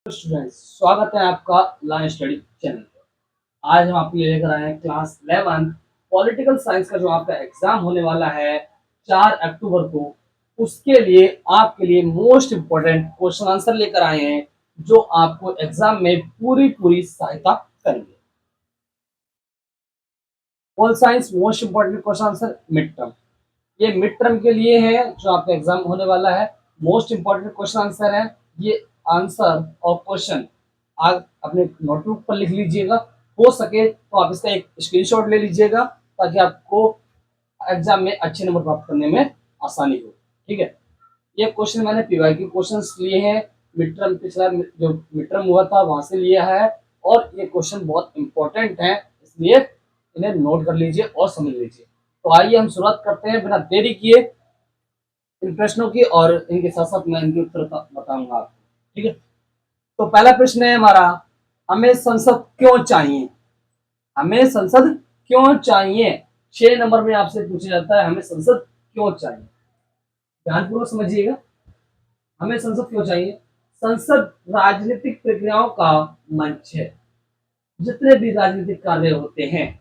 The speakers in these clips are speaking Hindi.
स्टूडेंट्स, स्वागत है आपका लर्न स्टडी चैनल पर। आज हम आपके लिए लेकर आए हैं क्लास 11 पॉलिटिकल साइंस का जो आपका एग्जाम होने वाला है 4 अक्टूबर को। उसके लिए आपके लिए मोस्ट इम्पोर्टेंट क्वेश्चन आंसर लेकर आए हैं जो आपको एग्जाम में पूरी पूरी सहायता करेंगे। Pol science most important question answer mid term, ये मिड टर्म के लिए है जो आपका एग्जाम होने वाला है। मोस्ट इंपॉर्टेंट क्वेश्चन आंसर है ये। आंसर और क्वेश्चन आप अपने नोटबुक पर लिख लीजिएगा, हो सके तो आप इसका एक स्क्रीनशॉट ले लीजिएगा ताकि आपको एग्जाम में अच्छे नंबर प्राप्त करने में आसानी हो। ठीक है, ये क्वेश्चन मैंने पीवाईक्यू क्वेश्चंस लिए हैं, मिड टर्म पिछला जो मिड टर्म हुआ था वहां से लिया है, और ये क्वेश्चन बहुत इंपॉर्टेंट है, इसलिए इन्हें नोट कर लीजिए और समझ लीजिए। तो आइए हम शुरुआत करते हैं बिना देरी किए इन प्रश्नों की, और इनके साथ साथ मैं इनके उत्तर बताऊंगा आपको। ठीक है, तो पहला प्रश्न है हमारा, हमें संसद क्यों चाहिए? हमें संसद क्यों चाहिए? 6 नंबर में आपसे पूछा जाता है हमें संसद क्यों चाहिए। ध्यानपूर्वक समझिएगा, हमें संसद क्यों चाहिए? संसद राजनीतिक प्रक्रियाओं का मंच है। जितने भी राजनीतिक कार्य होते हैं,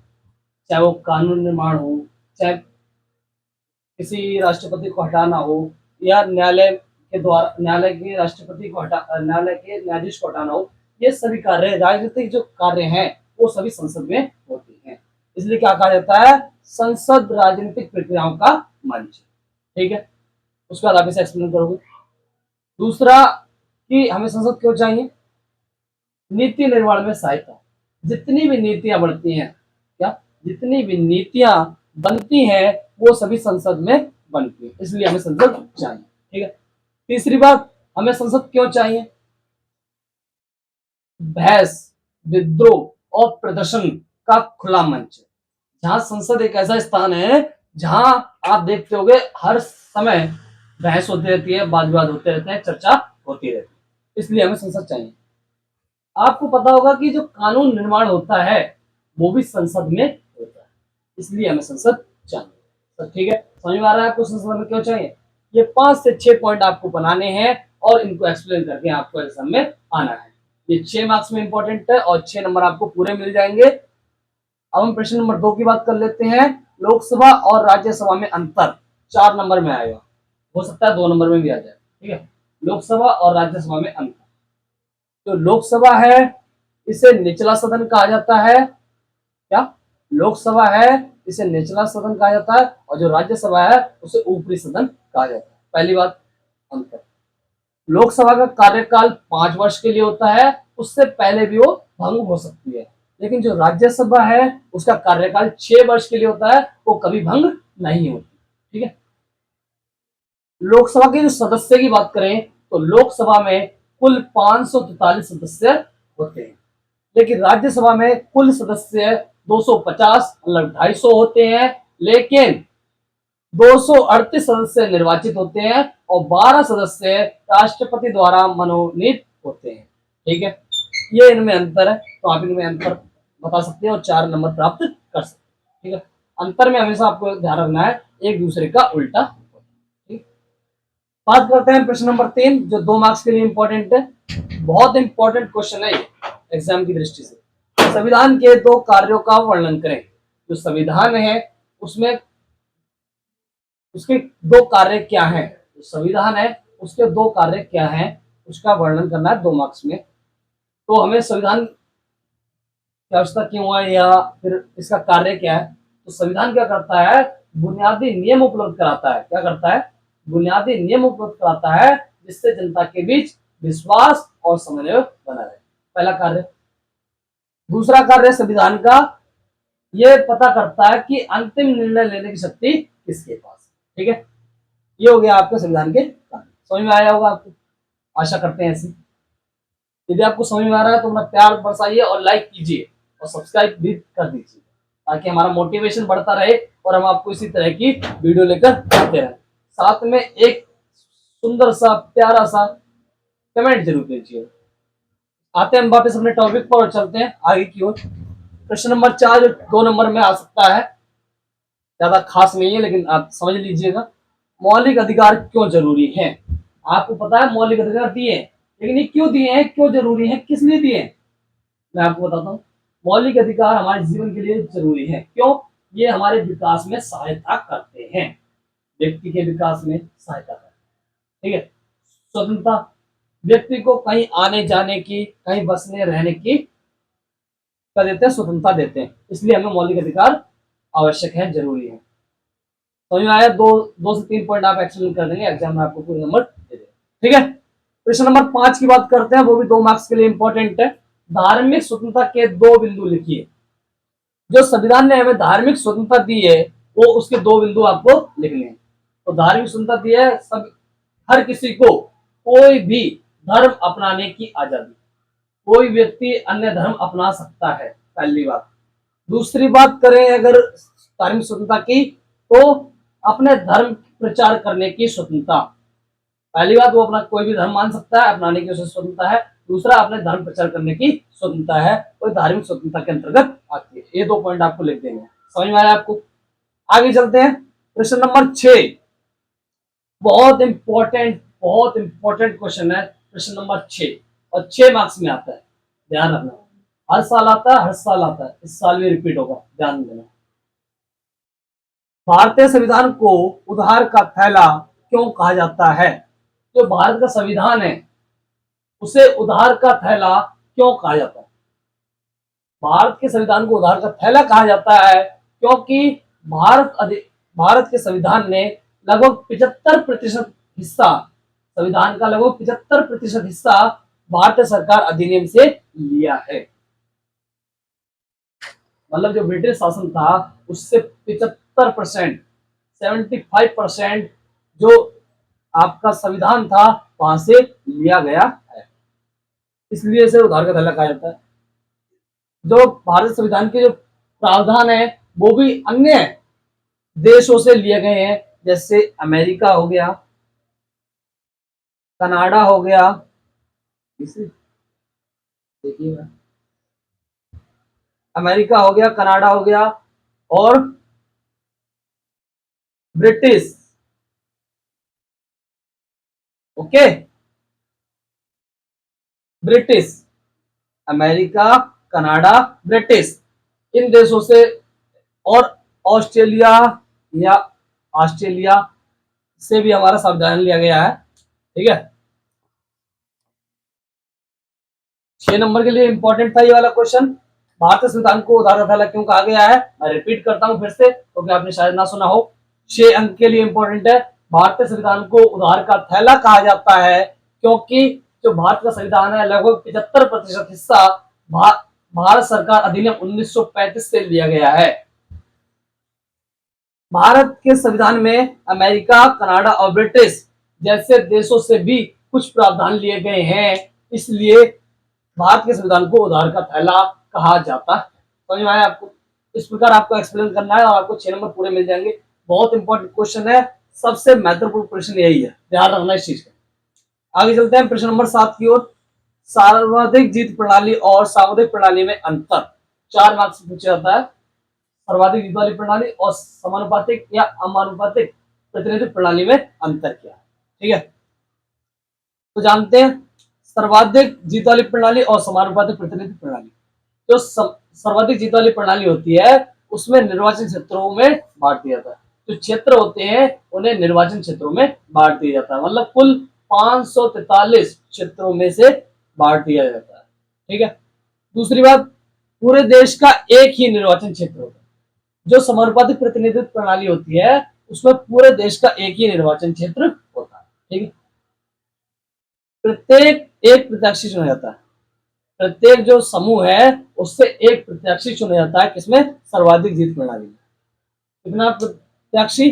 चाहे वो कानून निर्माण हो, चाहे किसी राष्ट्रपति को हटाना हो, या न्यायालय के द्वारा न्यायालय के राष्ट्रपति को न्यायालय के न्यायाधीश को हटाना हो, ये सभी कार्य राजनीतिक जो कार्य हैं वो सभी संसद में होते हैं। इसलिए क्या कहा जाता है? संसद राजनीतिक प्रक्रियाओं का मंच। ठीक है, उसके बाद आप इसे एक्सप्लेन करोगे। दूसरा कि हमें संसद क्यों चाहिए? नीति निर्माण में सहायता। जितनी भी नीतियां बढ़ती हैं, क्या जितनी भी नीतियां बनती हैं वो सभी संसद में बनती है, इसलिए हमें संसद चाहिए। ठीक है, तीसरी बात, हमें संसद क्यों चाहिए? बहस, विद्रोह और प्रदर्शन का खुला मंच है। जहां संसद एक ऐसा स्थान है जहां आप देखते होंगे हर समय बहस होती रहती है, वाद विवाद होते रहते हैं, चर्चा होती रहती है, इसलिए हमें संसद चाहिए। आपको पता होगा कि जो कानून निर्माण होता है वो भी संसद में होता है, इसलिए हमें संसद चाहिए। तो ठीक है, समझ में आ रहा है आपको संसद में क्यों चाहिए? ये 5 से 6 पॉइंट आपको बनाने हैं और इनको एक्सप्लेन करके आपको एग्जाम में आना है। ये 6 मार्क्स में इंपॉर्टेंट है और 6 नंबर आपको पूरे मिल जाएंगे। अब हम प्रश्न नंबर 2 की बात कर लेते हैं। लोकसभा और राज्यसभा में अंतर 4 नंबर में आएगा, हो सकता है 2 नंबर में भी आ जाए। ठीक है, लोकसभा और राज्यसभा में अंतर। जो लोकसभा है इसे निचला सदन कहा जाता है। क्या लोकसभा है इसे निचला सदन कहा जाता है, और जो राज्यसभा है उसे ऊपरी सदन कहा जाता है। पहली बात अंतर। लोकसभा का कार्यकाल 5 वर्ष के लिए होता है, उससे पहले भी वो भंग हो सकती है। लेकिन जो राज्यसभा है उसका कार्यकाल 6 वर्ष के लिए होता है, वो कभी भंग नहीं होती। ठीक है, लोकसभा के जो सदस्य की बात करें तो लोकसभा में कुल 543 सदस्य होते हैं, लेकिन राज्यसभा में कुल सदस्य 250 मतलब 250 होते हैं, लेकिन 238 सदस्य निर्वाचित होते हैं और 12 सदस्य राष्ट्रपति द्वारा मनोनीत होते हैं। ठीक है, ये इनमें अंतर है, तो आप इनमें अंतर बता सकते हैं और 4 नंबर प्राप्त कर सकते हैं। ठीक है, अंतर में हमेशा आपको ध्यान रखना है एक दूसरे का उल्टा। ठीक, बात करते हैं प्रश्न नंबर 3 जो 2 मार्क्स के लिए इंपॉर्टेंट है। बहुत इंपॉर्टेंट क्वेश्चन है ये एग्जाम की दृष्टि से। संविधान के 2 कार्यों का वर्णन करें। जो संविधान है उसमें उसके 2 कार्य क्या हैं? जो संविधान है उसके 2 कार्य क्या हैं उसका वर्णन करना है 2 मार्क्स में। तो हमें संविधान की आवश्यकता क्यों है या फिर इसका कार्य क्या है? तो संविधान क्या करता है? बुनियादी नियम उपलब्ध कराता है। क्या करता है? बुनियादी नियम उपलब्ध कराता है जिससे जनता के बीच विश्वास और समन्वय बना रहे। पहला कार्य। दूसरा कार्य संविधान का ये पता करता है कि अंतिम निर्णय लेने की शक्ति किसके पास। ठीक है, ये हो गया आपके संविधान के कार्य। समझ में आया होगा आपको, आशा करते हैं ऐसी। यदि आपको समझ में आ रहा है तो अपना प्यार बरसाइए और लाइक कीजिए और सब्सक्राइब भी कर दीजिए ताकि हमारा मोटिवेशन बढ़ता रहे और हम आपको इसी तरह की वीडियो लेकर आते रहें। साथ में एक सुंदर सा प्यारा सा कमेंट जरूर दीजिए। आते हैं हम वापस अपने टॉपिक पर और चलते हैं आगे की ओर। प्रश्न नंबर 4 जो 2 नंबर में आ सकता है, ज्यादा खास नहीं है लेकिन आप समझ लीजिएगा। मौलिक अधिकार क्यों जरूरी है? आपको पता है मौलिक अधिकार दिए लेकिन ये क्यों दिए हैं, क्यों जरूरी है, किस लिए दिए हैं, मैं आपको बताता हूँ। मौलिक अधिकार हमारे जीवन के लिए जरूरी है। क्यों? ये हमारे विकास में सहायता करते हैं, व्यक्ति के विकास में सहायता करते हैं। ठीक है। स्वतंत्रता, व्यक्ति को कहीं आने जाने की, कहीं बसने रहने की क्या देते हैं, स्वतंत्रता देते हैं। इसलिए हमें मौलिक अधिकार आवश्यक है, जरूरी है। समझ में आया? दो दो से तीन पॉइंट आप एक्सप्लेन कर देंगे, एग्जाम में आपको पूरे नंबर दे देंगे। ठीक है। प्रश्न नंबर 5 की बात करते हैं, वो भी 2 मार्क्स के लिए इंपॉर्टेंट है। धार्मिक स्वतंत्रता के 2 बिंदु लिखिए। जो संविधान ने हमें धार्मिक स्वतंत्रता दी है, वो उसके 2 बिंदु आपको लिखने हैं। तो धार्मिक स्वतंत्रता दी है, सब हर किसी को कोई भी धर्म अपनाने की आजादी, कोई व्यक्ति अन्य धर्म अपना सकता है, पहली बात। दूसरी बात करें अगर धार्मिक स्वतंत्रता की, तो अपने धर्म प्रचार करने की स्वतंत्रता। पहली बात, वो अपना कोई भी धर्म मान सकता है, अपनाने की उसे स्वतंत्रता है। दूसरा, अपने धर्म प्रचार करने की स्वतंत्रता है, वो धार्मिक स्वतंत्रता के अंतर्गत आती है। ये 2 पॉइंट आपको लिख देंगे। समझ में आया आपको? आगे चलते हैं। प्रश्न नंबर 6 बहुत इंपॉर्टेंट क्वेश्चन है। प्रश्न नंबर 6 और 6 मार्क्स में आता है, ध्यान रखना। हर साल आता है, हर साल आता है, इस साल भी रिपीट होगा, ध्यान देना। भारतीय संविधान को उधार का थैला क्यों कहा जाता है? जो भारत का संविधान है, उसे उधार का थैला क्यों कहा जाता है? भारत के संविधान को उधार का थैला कहा जाता है क्योंकि भारत के संविधान ने लगभग 75% हिस्सा, संविधान का लगभग 75% हिस्सा भारतीय सरकार अधिनियम से लिया है। मतलब जो ब्रिटिश शासन था, उससे 75%, 75% जो आपका संविधान था, वहां से लिया गया है। इसलिए इसे उधार का थैला कहा जाता है। जो भारत संविधान के जो प्रावधान है, वो भी अन्य देशों से लिए गए हैं, जैसे अमेरिका हो गया, कनाडा हो गया, इसे देखिएगा, अमेरिका हो गया, कनाडा हो गया, और British. Okay, British, America, Canada, British, इन देशों से, और ऑस्ट्रेलिया, या ऑस्ट्रेलिया से भी हमारा संविधान लिया गया है। ठीक है। 6 नंबर के लिए इंपॉर्टेंट था ये वाला क्वेश्चन। भारतीय संविधान को उधार का थैला क्यों कहा गया है? मैं रिपीट करता हूं फिर से, क्योंकि आपने शायद ना सुना हो। 6 अंक के लिए इंपॉर्टेंट है। भारतीय संविधान को उधार का थैला कहा जाता है क्योंकि जो भारत का संविधान है, लगभग 75% हिस्सा भारत सरकार अधिनियम 1935 से लिया गया है। भारत के संविधान में अमेरिका, कनाडा और ब्रिटिश जैसे देशों से भी कुछ प्रावधान लिए गए हैं, इसलिए भारत के संविधान को उधार का थैला कहा जाता है। समझ में आया आपको? इस प्रकार आपको एक्सप्लेन करना है और आपको 6 नंबर पूरे मिल जाएंगे। बहुत इंपॉर्टेंट क्वेश्चन है, सबसे महत्वपूर्ण प्रश्न यही है, ध्यान रखना इस चीज का। आगे चलते हैं प्रश्न नंबर 7 की ओर। सर्वाधिक जीत प्रणाली और सामुदायिक प्रणाली में अंतर। 4 मार्क्स से पूछा जाता है। सर्वाधिक जीत वाली प्रणाली और समानुपातिक या अमानुपातिक प्रतिनिधित्व प्रणाली में अंतर क्या है? ठीक है, तो जानते हैं। सर्वाधिक जीत वाली प्रणाली और समानुपातिक प्रतिनिधित्व प्रणाली। जो सर्वाधिक जीत वाली प्रणाली होती है, उसमें निर्वाचन क्षेत्रों में बांट दिया जाता है। जो क्षेत्र होते हैं, उन्हें निर्वाचन क्षेत्रों में बांट दिया जाता है। मतलब कुल 543 क्षेत्रों में से बांट दिया जाता है। ठीक है। दूसरी बात, पूरे देश का एक ही निर्वाचन क्षेत्र होता है। जो समानुपातिक प्रतिनिधित्व प्रणाली होती है, उसमें पूरे देश का एक ही निर्वाचन क्षेत्र होता है। ठीक है। प्रत्येक एक प्रत्याशी चुना जाता है। प्रत्येक जो समूह है, उससे एक प्रत्याशी चुना जाता है। किसमें? सर्वाधिक जीत प्रणाली में। कितना प्रत्याशी?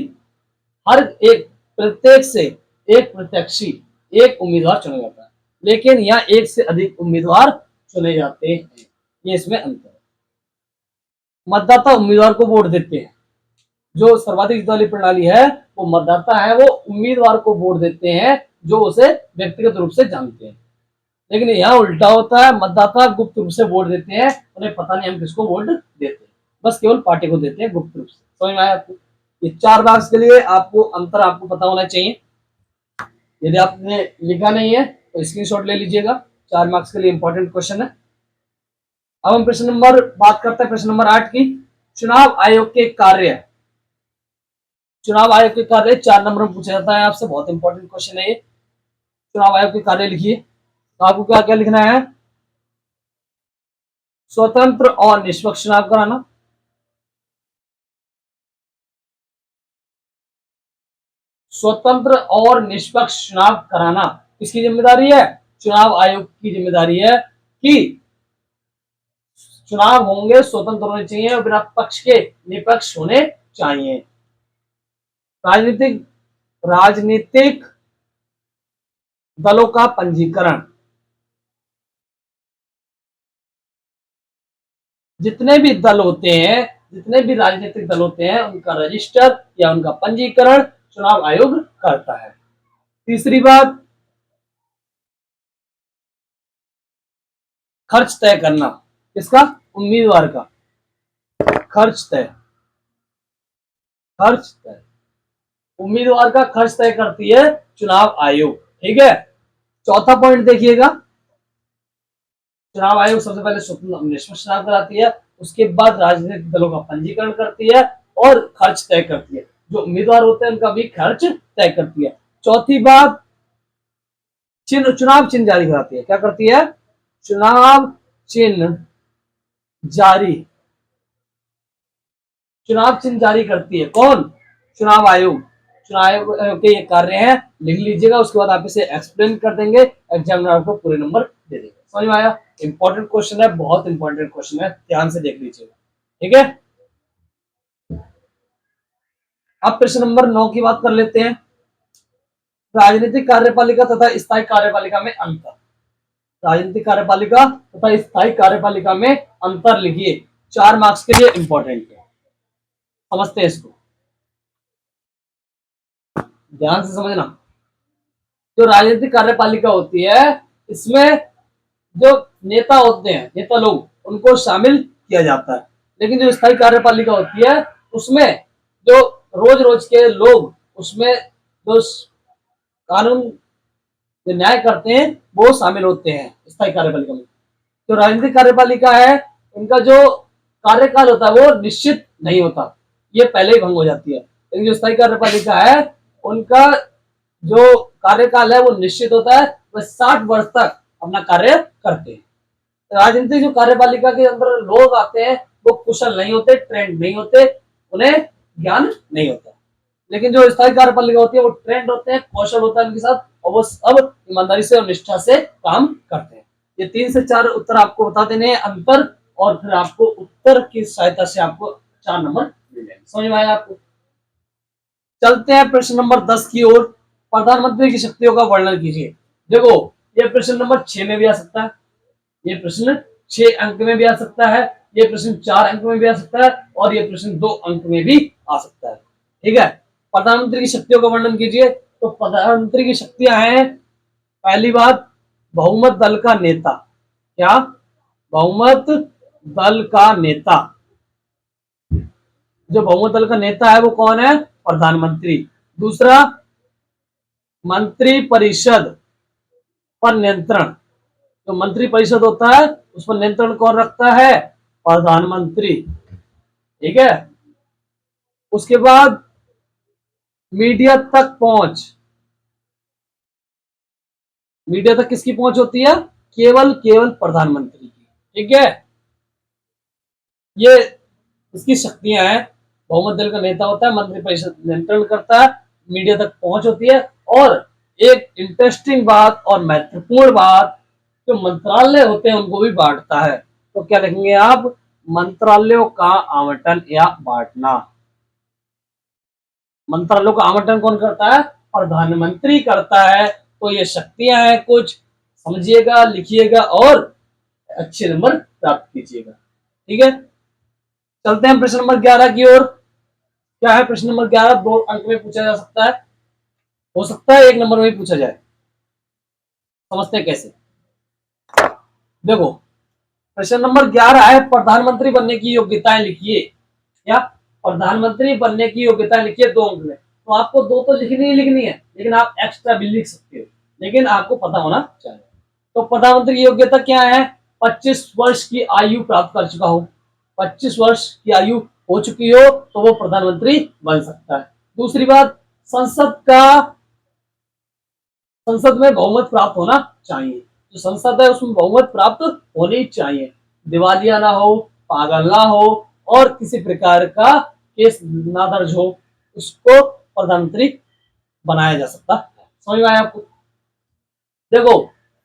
हर एक, प्रत्येक से एक प्रत्याशी, एक उम्मीदवार चुना जाता है, लेकिन यहाँ एक से अधिक उम्मीदवार चुने जाते हैं। ये इसमें अंतर है। मतदाता उम्मीदवार को वोट देते हैं। जो सर्वाधिक जीत वाली प्रणाली है, वो मतदाता है, वो उम्मीदवार को वोट देते हैं जो उसे व्यक्तिगत रूप से जानते हैं। लेकिन यहाँ उल्टा होता है, मतदाता गुप्त रूप से वोट देते हैं, उन्हें पता नहीं हम किसको वोट देते हैं, बस केवल पार्टी को देते हैं गुप्त रूप से। समझ में आया आपको? ये 4 मार्क्स के लिए आपको अंतर आपको पता होना चाहिए। यदि आपने लिखा नहीं है तो स्क्रीनशॉट ले लीजिएगा, 4 मार्क्स के लिए इंपॉर्टेंट क्वेश्चन है। अब हम प्रश्न नंबर बात करते हैं प्रश्न नंबर 8 की। चुनाव आयोग के कार्य, चुनाव आयोग के कार्य 4 नंबर में पूछा जाता है आपसे, बहुत इंपॉर्टेंट क्वेश्चन है ये। चुनाव आयोग के कार्य लिखिए, तो आपको क्या क्या लिखना है? स्वतंत्र और निष्पक्ष चुनाव कराना, स्वतंत्र और निष्पक्ष चुनाव कराना किसकी जिम्मेदारी है? चुनाव आयोग की जिम्मेदारी है कि चुनाव होंगे स्वतंत्र होने चाहिए और बिना पक्ष के निष्पक्ष होने चाहिए। राजनीतिक राजनीतिक दलों का पंजीकरण, जितने भी दल होते हैं, जितने भी राजनीतिक दल होते हैं, उनका रजिस्टर या उनका पंजीकरण चुनाव आयोग करता है। तीसरी बात, खर्च तय करना, किसका? उम्मीदवार का खर्च तय, खर्च तय, उम्मीदवार का खर्च तय करती है चुनाव आयोग। ठीक है, चौथा पॉइंट देखिएगा, चुनाव आयोग सबसे पहले स्वतंत्र निष्पक्ष चुनाव कराती है, उसके बाद राजनीतिक दलों का पंजीकरण करती है और खर्च तय करती है, जो उम्मीदवार होते हैं उनका भी खर्च तय करती है। चौथी बात, चुनाव चिन्ह जारी कराती है। क्या करती है? चुनाव चिन्ह जारी, चुनाव चिन्ह जारी करती है कौन? चुनाव आयोग। चुनाव आयोग के ये कार्य हैं, लिख लीजिएगा, उसके बाद आप इसे एक्सप्लेन कर देंगे, एग्जामिनर आपको पूरे नंबर दे देगा। समझ में आया? इंपॉर्टेंट क्वेश्चन है, बहुत इंपॉर्टेंट क्वेश्चन है, ध्यान से देख लीजिएगा। ठीक है, अब प्रश्न नंबर 9 की बात कर लेते हैं। राजनीतिक कार्यपालिका तथा स्थायी कार्यपालिका में अंतर, राजनीतिक कार्यपालिका तथा स्थायी कार्यपालिका में अंतर लिखिए, 4 मार्क्स के लिए इंपॉर्टेंट है। समझते हैं इसको, ध्यान से समझना। जो राजनीतिक कार्यपालिका होती है, इसमें जो नेता होते हैं, नेता लोग, उनको शामिल किया जाता है। लेकिन जो स्थायी कार्यपालिका होती है, उसमें जो रोज रोज के लोग, उसमें जो कानून जो न्याय करते हैं वो शामिल होते हैं स्थायी कार्यपालिका में। जो राजनीतिक कार्यपालिका है, उनका जो कार्यकाल होता है वो निश्चित नहीं होता, ये पहले ही भंग हो जाती है। लेकिन जो स्थायी कार्यपालिका है, उनका जो कार्यकाल है वो निश्चित होता है, वह 60 वर्ष तक अपना कार्य करते हैं। राजनीतिक जो कार्यपालिका के अंदर लोग आते हैं, वो कुशल नहीं होते, ट्रेंड नहीं होते, उन्हें ज्ञान नहीं होता। लेकिन जो स्थायी कार्यपालिका होती है वो ट्रेंड होते हैं, कौशल होता है उनके साथ, और वो सब ईमानदारी से और निष्ठा से काम करते हैं। ये 3 से 4 उत्तर आपको बता देने हैं अंतर, और फिर आपको उत्तर की सहायता से आपको 4 नंबर मिल जाएंगे। समझ में आया आपको? चलते हैं प्रश्न नंबर 10 की ओर। प्रधानमंत्री की शक्तियों का वर्णन कीजिए। देखो, ये प्रश्न नंबर 6 में भी आ सकता है, ये प्रश्न 6 अंक में भी आ सकता है, ये प्रश्न 4 अंक में भी आ सकता है, और ये प्रश्न 2 अंक में भी आ सकता है। ठीक है, प्रधानमंत्री की शक्तियों का वर्णन कीजिए। तो प्रधानमंत्री की शक्तियां हैं, पहली बात, बहुमत दल का नेता। क्या? बहुमत दल का नेता। जो बहुमत दल का नेता है वो कौन है? प्रधानमंत्री। दूसरा, मंत्री परिषद पर नियंत्रण। जो मंत्री परिषद होता है उस पर नियंत्रण कौन रखता है? प्रधानमंत्री। ठीक है, उसके बाद मीडिया तक पहुंच। मीडिया तक किसकी पहुंच होती है? केवल केवल प्रधानमंत्री की। ठीक है, ये इसकी शक्तियां हैं। बहुमत दल का नेता होता है, मंत्री परिषद नियंत्रण करता है, मीडिया तक पहुंच होती है, और एक इंटरेस्टिंग बात और महत्वपूर्ण बात, जो मंत्रालय होते हैं उनको भी बांटता है। तो क्या लिखेंगे आप? मंत्रालयों का आवंटन या बांटना। मंत्रालयों का आवंटन कौन करता है? प्रधानमंत्री करता है। तो ये शक्तियां हैं कुछ, समझिएगा, लिखिएगा और अच्छे नंबर प्राप्त कीजिएगा। ठीक है, चलते हैं प्रश्न नंबर 11 की ओर। क्या है प्रश्न नंबर 11? 2 अंक में पूछा जा सकता है, हो सकता है 1 नंबर में भी पूछा जाए। समझते हैं कैसे? देखो, प्रश्न नंबर 11 है, प्रधानमंत्री बनने की योग्यताएं लिखिए। क्या? प्रधानमंत्री बनने की योग्यताएं लिखिए 2 अंक में। तो आपको 2 तो लिखनी ही लिखनी है, लेकिन आप एक्स्ट्रा भी लिख सकते हो। लेकिन आपको पता होना चाहिए। तो प्रधानमंत्री की योग्यता क्या है? 25 वर्ष की आयु प्राप्त कर चुका हो, 25 वर्ष की आयु हो चुकी हो तो वो प्रधानमंत्री बन सकता है। दूसरी बात, संसद में बहुमत प्राप्त होना चाहिए। जो संसद है उसमें बहुमत प्राप्त होनी चाहिए, दिवालिया ना हो, पागल ना हो और किसी प्रकार का केस ना दर्ज हो, उसको प्रधानमंत्री बनाया जा सकता है। समझ में आया आपको? देखो,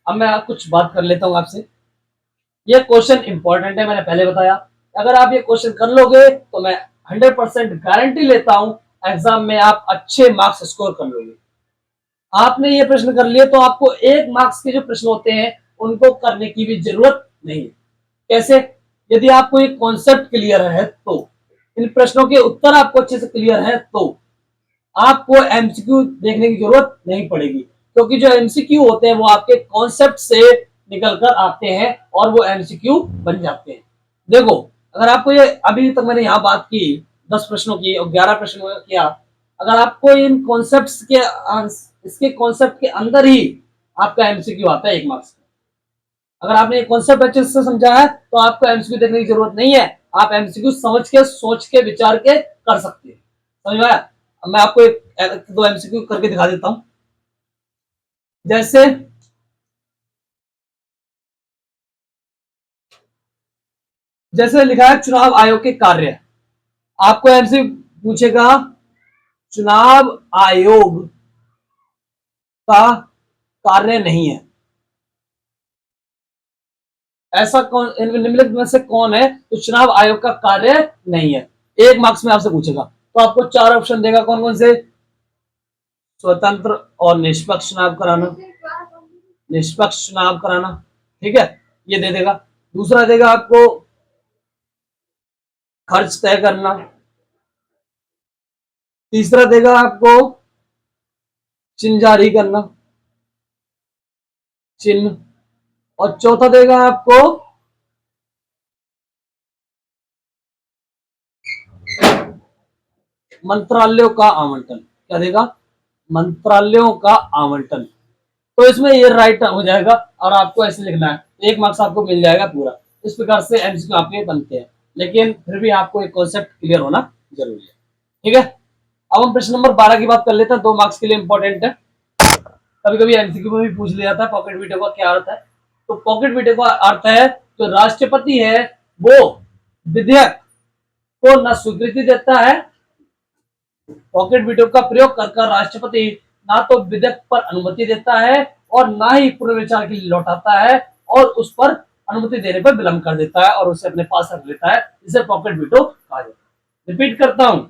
अब मैं कुछ बात कर लेता हूं आपसे। ये क्वेश्चन इंपॉर्टेंट है, मैंने पहले बताया। अगर आप ये क्वेश्चन कर लोगे तो मैं 100% गारंटी लेता हूं एग्जाम में आप अच्छे मार्क्स स्कोर कर लोगे। आपने ये प्रश्न कर लिए तो आपको 1 मार्क्स के जो प्रश्न होते हैं उनको करने की भी जरूरत नहीं है। कैसे? यदि आपको एक कॉन्सेप्ट क्लियर है तो, इन प्रश्नों के उत्तर आपको अच्छे से क्लियर है तो आपको एमसीक्यू देखने की जरूरत नहीं पड़ेगी, क्योंकि जो एमसीक्यू होते हैं वो आपके कॉन्सेप्ट से निकल कर आते हैं और वो एमसीक्यू बन जाते हैं। देखो, अगर आपको ये अभी तक मैंने यहाँ बात की 10 प्रश्नों की और 11 प्रश्नों किया, अगर आपको इन कॉन्सेप्ट्स के इसके कॉन्सेप्ट के अंदर ही आपका एमसीक्यू आता है 1 मार्क्स। अगर आपने ये कॉन्सेप्ट अच्छे से समझा है तो आपको एमसीक्यू देखने की जरूरत नहीं है, आप एमसीक्यू समझ के, सोच के, विचार के कर सकते हैं। समझ में आया? अब मैं आपको एक दो एमसीक्यू करके दिखा देता हूं। जैसे जैसे लिखा है चुनाव आयोग के कार्य, आपको एमसीक्यू पूछेगा चुनाव आयोग का कार्य नहीं है, ऐसा कौन निम्नलिखित में से कौन है तो चुनाव आयोग का कार्य नहीं है। 1 मार्क्स में आपसे पूछेगा तो आपको 4 ऑप्शन देगा, कौन कौन से? स्वतंत्र और निष्पक्ष चुनाव कराना, निष्पक्ष चुनाव कराना, ठीक है, ये दे देगा। दूसरा देगा आपको खर्च तय करना, तीसरा देगा आपको चिन्ह जारी करना, चिन्ह, और चौथा देगा आपको मंत्रालयों का आवंटन। क्या देगा? मंत्रालयों का आवंटन। तो इसमें ये राइट हो जाएगा और आपको ऐसे लिखना है, 1 मार्क्स आपको मिल जाएगा पूरा। इस प्रकार से एमसीक्यू आपके बनते हैं, लेकिन फिर भी आपको एक कॉन्सेप्ट क्लियर होना जरूरी है। ठीक है, अब हम प्रश्न नंबर 12 की बात कर लेते हैं, 2 मार्क्स के लिए इंपॉर्टेंट है। कभी कभी एमसीक्यू में भी पूछ लिया जाता है पॉकेट वीडियो का क्या अर्थ है। तो पॉकेट वीडियो का अर्थ है जो राष्ट्रपति है वो विधेयक को न स्वीकृति देता है, पॉकेट वीडियो का प्रयोग कर राष्ट्रपति ना तो विधेयक पर अनुमति देता है और ना ही पुनर्विचार के लिए लौटाता है, और उस पर अनुमति देने पर विलंब कर देता है और उसे अपने पास रख लेता है, इसे पॉकेट वीटो कहा जाता है। रिपीट करता हूं,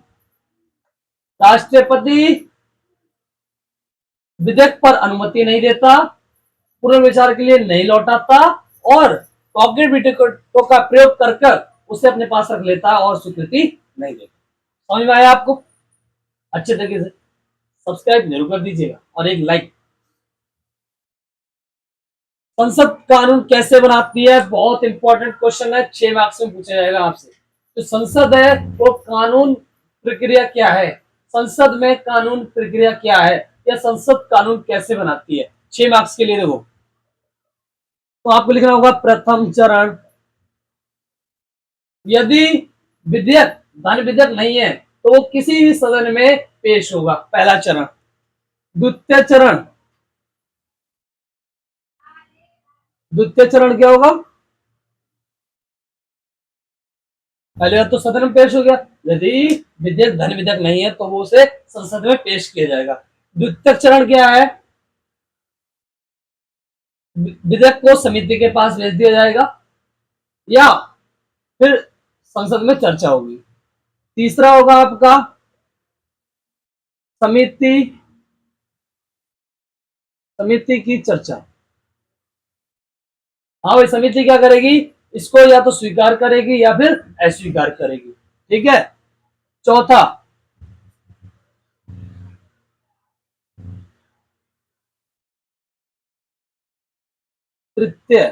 राष्ट्रपति विधेयक पर अनुमति नहीं देता, पुनर्विचार के लिए नहीं लौटाता और पॉकेट वीटो का प्रयोग कर उसे अपने पास रख लेता है और स्वीकृति नहीं देता। समझ में आया आपको? अच्छे तरीके से सब्सक्राइब जरूर कर दीजिएगा और एक लाइक। संसद कानून कैसे बनाती है, बहुत इंपॉर्टेंट क्वेश्चन है, 6 मार्क्स में पूछा जाएगा आपसे। तो संसद है वो कानून प्रक्रिया क्या है, संसद में कानून प्रक्रिया क्या है, या संसद कानून कैसे बनाती है, 6 मार्क्स के लिए। देखो, तो आपको लिखना होगा प्रथम चरण, यदि विधेयक धन विधेयक नहीं है तो वो किसी भी सदन में पेश होगा, पहला चरण। द्वितीय चरण, द्वितीय चरण क्या होगा? पहले बार तो सदन में पेश हो गया, यदि विधेयक धन विधेयक नहीं है तो वो उसे संसद में पेश किया जाएगा। द्वितीय चरण क्या है? विधेयक को समिति के पास भेज दिया जाएगा या फिर संसद में चर्चा होगी। तीसरा होगा आपका समिति, समिति की चर्चा। हाँ भाई, समिति क्या करेगी, इसको या तो स्वीकार करेगी या फिर अस्वीकार करेगी। ठीक है। चौथा, तृतीय,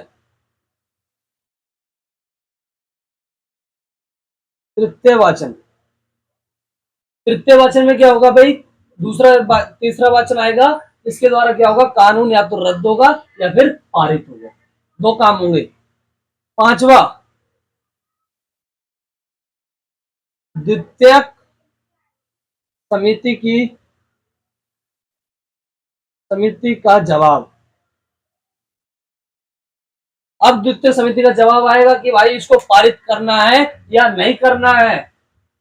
तृतीय वाचन। तृतीय वाचन में क्या होगा भाई, तीसरा वाचन आएगा इसके द्वारा क्या होगा, कानून या तो रद्द होगा या फिर पारित होगा, दो काम होंगे। पांचवा, द्वितीयक समिति का जवाब। अब द्वितीय समिति का जवाब आएगा कि भाई इसको पारित करना है या नहीं करना है,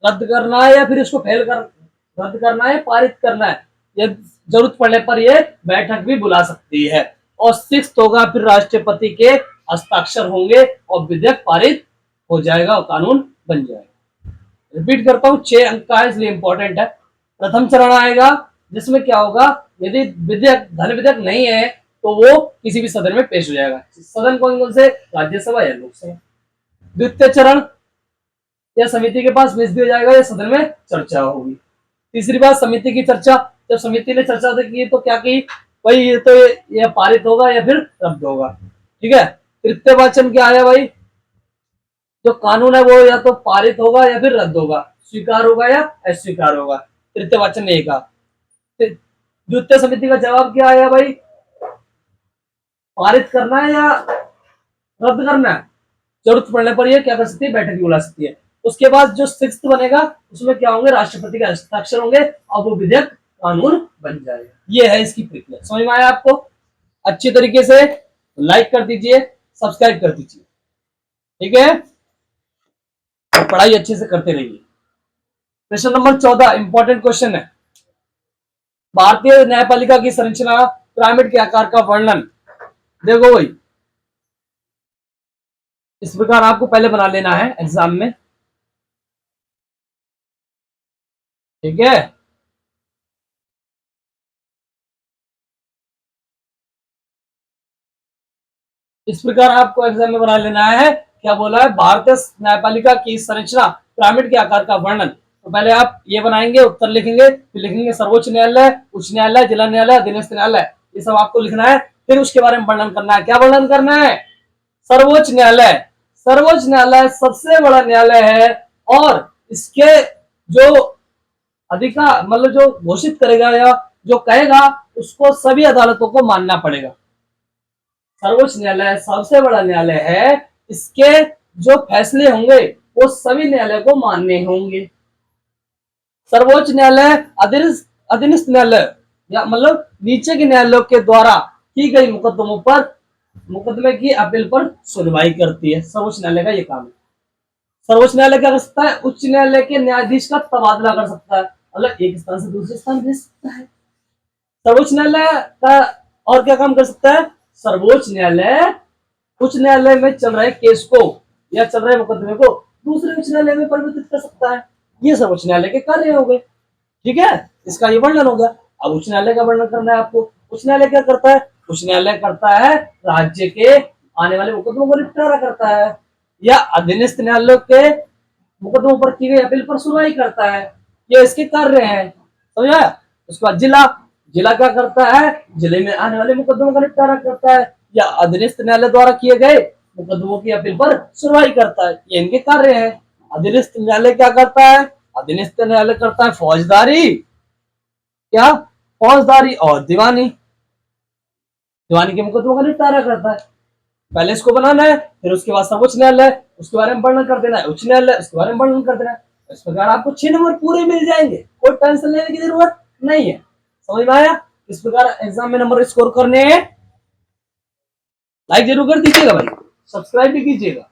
रद्द करना है या फिर इसको रद्द करना है, पारित करना है। ये जरूरत पड़ने पर ये बैठक भी बुला सकती है। और सिक्स होगा फिर राष्ट्रपति के हस्ताक्षर होंगे और विधेयक पारित हो जाएगा और कानून बन जाएगा। रिपीट करता हूं, 6 अंक का है इसलिए इंपॉर्टेंट है। प्रथम चरण आएगा जिसमें क्या होगा, यदि विधेयक धन विधेयक नहीं है तो वो किसी भी सदन में पेश हो जाएगा। सदन कौन कौन से, राज्यसभा या लोकसभा। द्वितीय चरण, या समिति के पास भेज दिया जाएगा या सदन में चर्चा होगी। तीसरी बात, समिति की चर्चा। जब समिति ने चर्चा की तो क्या की, भाई ये तो ये पारित होगा या फिर रद्द होगा, ठीक है। तृतीय वाचन क्या है भाई, जो कानून है वो या तो पारित होगा या फिर रद्द होगा, स्वीकार होगा या अस्वीकार होगा। तृतीय वाचन ने कहा। द्वितीय समिति का जवाब क्या आया भाई, पारित करना है या रद्द करना है। जरूरत पड़ने पर यह क्या कर सकती है, बैठक भी बुला सकती है। उसके बाद जो सिक्स्थ बनेगा उसमें क्या होंगे, राष्ट्रपति के हस्ताक्षर होंगे और वो विधेयक कानून बन जाएगा। ये है इसकी प्रक्रिया। समझ में आया आपको? अच्छी तरीके से लाइक कर दीजिए, सब्सक्राइब कर दीजिए, ठीक है। और पढ़ाई अच्छे से करते रहिए। क्वेश्चन नंबर 14 इंपॉर्टेंट क्वेश्चन है। भारतीय न्यायपालिका की संरचना, पिरामिड के आकार का वर्णन। देखो भाई, इस प्रकार आपको पहले बना लेना है एग्जाम में, ठीक है। इस प्रकार आपको एग्जाम में बना लेना है। क्या बोला है, भारतीय न्यायपालिका की संरचना, पिरामिड के आकार का वर्णन। तो पहले आप ये बनाएंगे, उत्तर लिखेंगे, फिर लिखेंगे सर्वोच्च न्यायालय, उच्च न्यायालय, जिला न्यायालय, अधीनस्थ न्यायालय, ये सब आपको लिखना है। फिर उसके बारे में वर्णन करना है। क्या वर्णन करना है, सर्वोच्च न्यायालय। सर्वोच्च न्यायालय सबसे बड़ा न्यायालय है और इसके जो अधिकार मतलब जो घोषित करेगा या जो कहेगा उसको सभी अदालतों को मानना पड़ेगा। सर्वोच्च न्यायालय सबसे बड़ा न्यायालय है, इसके जो फैसले होंगे वो सभी न्यायालय को मानने होंगे। सर्वोच्च न्यायालय अधीनस्थ न्यायालय या मतलब नीचे के न्यायालयों के द्वारा की गई मुकदमे की अपील पर सुनवाई करती है। सर्वोच्च न्यायालय का ये काम है। सर्वोच्च न्यायालय क्या कर सकता है, उच्च न्यायालय के न्यायाधीश का तबादला कर सकता है, मतलब एक स्थान से दूसरे स्थान भेज सकता है। सर्वोच्च न्यायालय का और क्या काम कर सकता है, सर्वोच्च न्यायालय उच्च न्यायालय में चल रहे केस को या चल रहे मुकदमे को दूसरे उच्च न्यायालय में परिवर्तित कर सकता है। ये सर्वोच्च न्यायालय के कार्य हो गए, ठीक है। इसका ये वर्णन हो गया। अब उच्च न्यायालय का वर्णन करना है आपको। उच्च न्यायालय क्या करता है, उच्च न्यायालय करता है राज्य के आने वाले मुकदमों को निपटारा करता है या अधीनस्थ न्यायालय के मुकदमों पर की गई अपील पर सुनवाई करता है। ये इसके कार्य हैं, समझा। उसके बाद जिला क्या करता है, जिले में आने वाले मुकदमों का निपटारा करता है या अधीनस्थ न्यायालय द्वारा किए गए मुकदमों की अपील पर सुनवाई करता है। ये इनके कार्य हैं। अधीनस्थ न्यायालय क्या करता है, अधीनस्थ न्यायालय करता है फौजदारी, क्या फौजदारी और दीवानी के मुकदमों का निपटारा करता है। पहले इसको बनाना है, फिर उसके बाद सर्वोच्च न्यायालय, उसके बारे में वर्णन कर देना है, उच्च न्यायालय, उसके बारे में वर्णन कर देना है। इस प्रकार आपको 6 नंबर पूरे मिल जाएंगे, कोई टेंशन लेने की जरूरत नहीं है। समझ में आया? इस प्रकार एग्जाम में नंबर स्कोर करने हैं। लाइक जरूर कर दीजिएगा भाई, सब्सक्राइब भी कीजिएगा।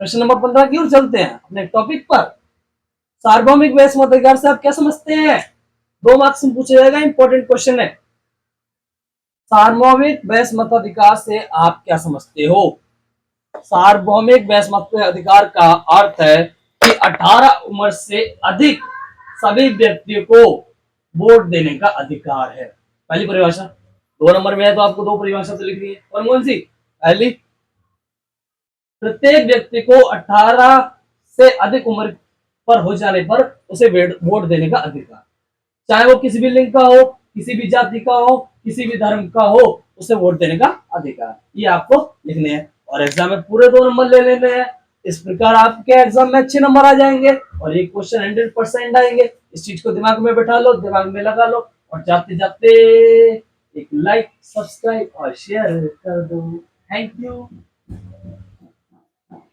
प्रश्न नंबर 15 की ओर चलते हैं अपने टॉपिक पर। सार्वभौमिक वैश्विक मताधिकार से आप क्या समझते हैं? 2 मार्क्स में पूछा जाएगा, इंपॉर्टेंट क्वेश्चन है। सार्वभौमिक वैश्विक मताधिकार से आप क्या समझते हो? सार्वभौमिक वैश्विक मताधिकार का अर्थ है कि 18 उम्र से अधिक सभी व्यक्तियों को वोट देने का अधिकार है। पहली परिभाषा। 2 नंबर में है तो आपको 2 परिभाषा तो लिखनी है। कौन सी? पहली, प्रत्येक व्यक्ति को 18 से अधिक उम्र पर हो जाने पर उसे वोट देने का अधिकार, चाहे वो किसी भी लिंग का हो, किसी भी जाति का हो, किसी भी धर्म का हो, उसे वोट देने का अधिकार। ये आपको लिखने हैं और एग्जाम में पूरे 2 नंबर ले लेने हैं। इस प्रकार आपके एग्जाम में अच्छे नंबर आ जाएंगे और एक क्वेश्चन 100% आएंगे। इस चीज को दिमाग में बैठा लो, दिमाग में लगा लो और जाते जाते एक लाइक, सब्सक्राइब और शेयर कर दो। Thank you.